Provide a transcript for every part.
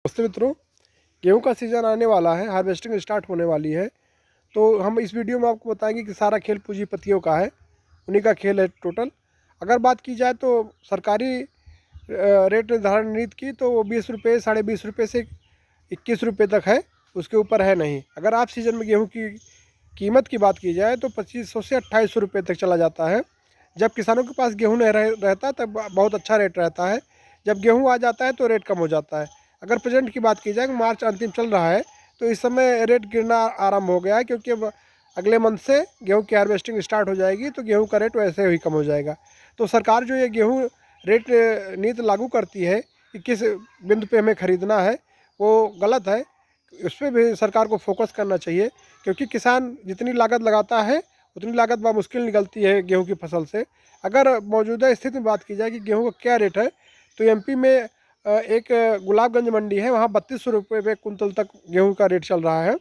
नमस्ते मित्रों, गेहूं का सीज़न आने वाला है, हार्वेस्टिंग स्टार्ट होने वाली है। तो हम इस वीडियो में आपको बताएंगे कि सारा खेल पूंजीपतियों का है, उन्हीं का खेल है टोटल। अगर बात की जाए तो सरकारी रेट निर्धारण नीति की तो वो 20 रुपये, 20.5 रुपये से 21 रुपये तक है, उसके ऊपर है नहीं। अगर आप सीज़न में गेहूँ की कीमत की बात की जाए तो 2500 से 2800 रुपये तक चला जाता है। जब किसानों के पास गेहूँ नहीं रहता तब बहुत अच्छा रेट रहता है, जब गेहूँ आ जाता है तो रेट कम हो जाता है। अगर प्रेजेंट की बात की जाए, मार्च अंतिम चल रहा है, तो इस समय रेट गिरना आरंभ हो गया है, क्योंकि अब अगले मंथ से गेहूं की हार्वेस्टिंग स्टार्ट हो जाएगी, तो गेहूं का रेट वैसे ही कम हो जाएगा। तो सरकार जो ये गेहूं रेट नीति लागू करती है कि किस बिंदु पे हमें ख़रीदना है, वो गलत है। उस पर भी सरकार को फोकस करना चाहिए, क्योंकि किसान जितनी लागत लगाता है उतनी लागत बामुश्किल निकलती है गेहूँ की फसल से। अगर मौजूदा स्थिति में बात की जाए कि गेहूँ का क्या रेट है, तो एमपी में एक गुलाबगंज मंडी है, वहाँ 3200 रुपये पे कुंतल तक गेहूं का रेट चल रहा है।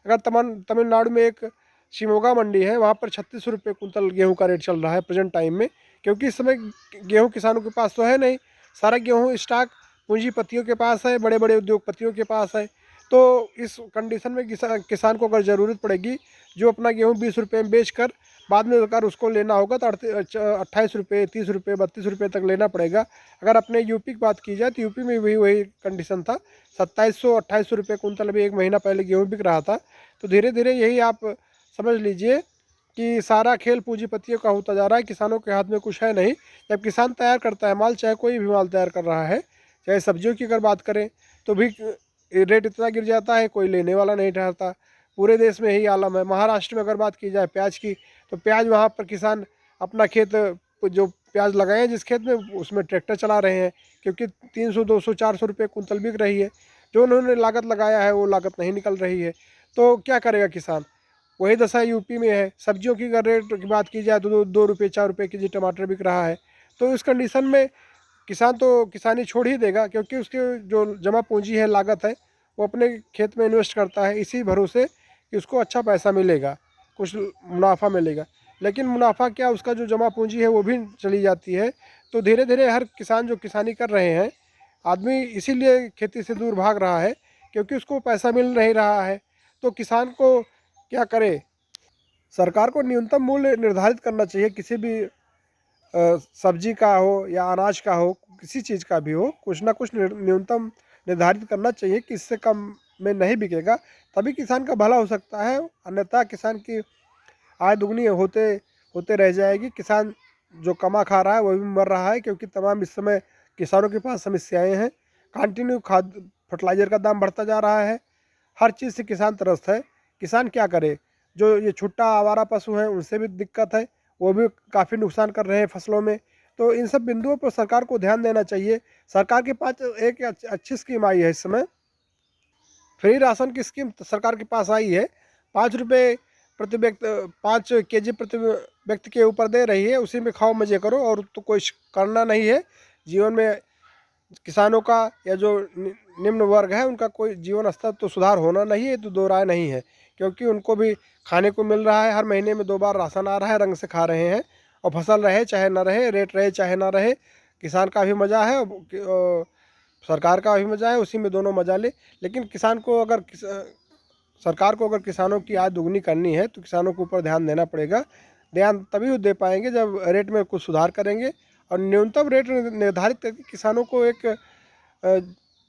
अगर तमिलनाडु में एक शिमोगा मंडी है, वहाँ पर 3600 रुपये कुंतल गेहूं का रेट चल रहा है प्रेजेंट टाइम में। क्योंकि इस समय गेहूं किसानों के पास तो है नहीं, सारा गेहूं स्टॉक पूंजीपतियों के पास है, बड़े बड़े उद्योगपतियों के पास है। तो इस कंडीशन में किसान को अगर ज़रूरत पड़ेगी, जो अपना गेहूँ 20 रुपये में बेच कर बाद में अगर उसको लेना होगा तो 28 रुपये, 30 रुपये, 32 रुपये तक लेना पड़ेगा। अगर अपने यूपी की बात की जाए तो यूपी में भी वही कंडीशन था, 2700 2800 रुपये कुंतल अभी एक महीना पहले गेहूँ बिक रहा था। तो धीरे धीरे यही आप समझ लीजिए कि सारा खेल पूंजीपतियों का होता जा रहा है, किसानों के हाथ में कुछ है नहीं। जब किसान तैयार करता है माल, चाहे कोई भी माल तैयार कर रहा है, चाहे सब्जियों की अगर बात करें तो भी रेट इतना गिर जाता है, कोई लेने वाला नहीं ठहरता। पूरे देश में यही आलम है। महाराष्ट्र में अगर बात की जाए प्याज की, तो प्याज वहाँ पर किसान अपना खेत, जो प्याज लगाए हैं जिस खेत में, उसमें ट्रैक्टर चला रहे हैं, क्योंकि 300 200 400 रुपये कुंतल बिक रही है। जो उन्होंने लागत लगाया है वो लागत नहीं निकल रही है, तो क्या करेगा किसान। वही दशा यूपी में है। सब्जियों की अगर रेट की बात की जाए तो 2 रुपये 4 रुपये के जी टमाटर बिक रहा है। तो इस कंडीशन में किसान तो किसानी छोड़ ही देगा, क्योंकि उसके जो जमा पूंजी है, लागत है, वो अपने खेत में इन्वेस्ट करता है इसी भरोसे कि उसको अच्छा पैसा मिलेगा, कुछ मुनाफा मिलेगा। लेकिन मुनाफा क्या, उसका जो जमा पूंजी है वो भी चली जाती है। तो धीरे धीरे हर किसान जो किसानी कर रहे हैं, आदमी इसीलिए खेती से दूर भाग रहा है, क्योंकि उसको पैसा मिल नहीं रहा है। तो किसान को क्या करे, सरकार को न्यूनतम मूल्य निर्धारित करना चाहिए, किसी भी सब्जी का हो या अनाज का हो, किसी चीज़ का भी हो, कुछ ना कुछ न्यूनतम निर्धारित करना चाहिए कि इससे कम में नहीं बिकेगा, तभी किसान का भला हो सकता है। अन्यथा किसान की आय दुगनी होते होते रह जाएगी। किसान जो कमा खा रहा है वह भी मर रहा है, क्योंकि तमाम इस समय किसानों के पास समस्याएं हैं। कंटिन्यू खाद फर्टिलाइज़र का दाम बढ़ता जा रहा है, हर चीज़ से किसान त्रस्त है। किसान क्या करे, जो ये छुट्टा आवारा पशु हैं उनसे भी दिक्कत है, वो भी काफ़ी नुकसान कर रहे हैं फसलों में। तो इन सब बिंदुओं पर सरकार को ध्यान देना चाहिए। सरकार के पास एक अच्छी स्कीम आई है इस समय, फ्री राशन की स्कीम सरकार के पास आई है। 5 रुपये प्रति व्यक्ति, 5 केजी प्रति व्यक्ति के ऊपर दे रही है, उसी में खाओ मज़े करो, और तो कुछ करना नहीं है जीवन में। किसानों का या जो निम्न वर्ग है उनका कोई जीवन स्तर तो सुधार होना नहीं है, तो दो राय नहीं है, क्योंकि उनको भी खाने को मिल रहा है, हर महीने में 2 बार राशन आ रहा है, रंग से खा रहे हैं। और फसल रहे चाहे ना रहे, रेट रहे चाहे ना रहे, किसान का भी मज़ा है और सरकार का भी मज़ा है, उसी में दोनों मज़ा ले। लेकिन किसान को अगर सरकार को अगर किसानों की आय दुगनी करनी है तो किसानों के ऊपर ध्यान देना पड़ेगा। ध्यान तभी वो दे पाएंगे जब रेट में कुछ सुधार करेंगे, और न्यूनतम रेट निर्धारित करके किसानों को एक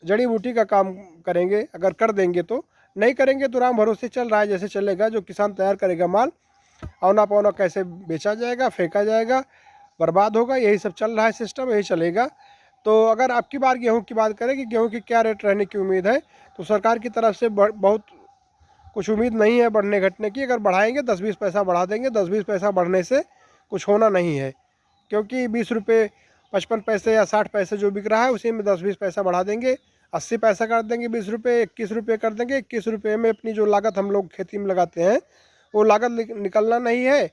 जड़ी बूटी का काम करेंगे। अगर कर देंगे तो, नहीं करेंगे तो राम भरोसे चल रहा है जैसे चलेगा। जो किसान तैयार करेगा माल, औना पौना कैसे बेचा जाएगा, फेंका जाएगा, बर्बाद होगा, यही सब चल रहा है सिस्टम, यही चलेगा। तो अगर आपकी बार गेहूं की बात करें कि गेहूं की क्या रेट रहने की उम्मीद है, तो सरकार की तरफ से बहुत कुछ उम्मीद नहीं है बढ़ने घटने की। अगर बढ़ाएंगे 10-20 पैसा बढ़ा देंगे, 10-20 पैसा बढ़ने से कुछ होना नहीं है, क्योंकि 20 रुपये 55 पैसे या 60 पैसे जो बिक रहा है उसी में 10-20 पैसा बढ़ा देंगे, 80 पैसा कर देंगे, 20 रुपये 21 रुपये कर देंगे। 21 रुपये में अपनी जो लागत हम लोग खेती में लगाते हैं वो लागत निकलना नहीं है।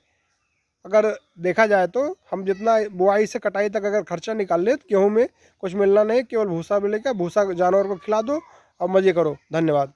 अगर देखा जाए तो हम जितना बुआई से कटाई तक अगर खर्चा निकाल ले, तो गेहूँ में कुछ मिलना नहीं, केवल भूसा मिलेगा। भूसा जानवर को खिला दो और मज़े करो। धन्यवाद।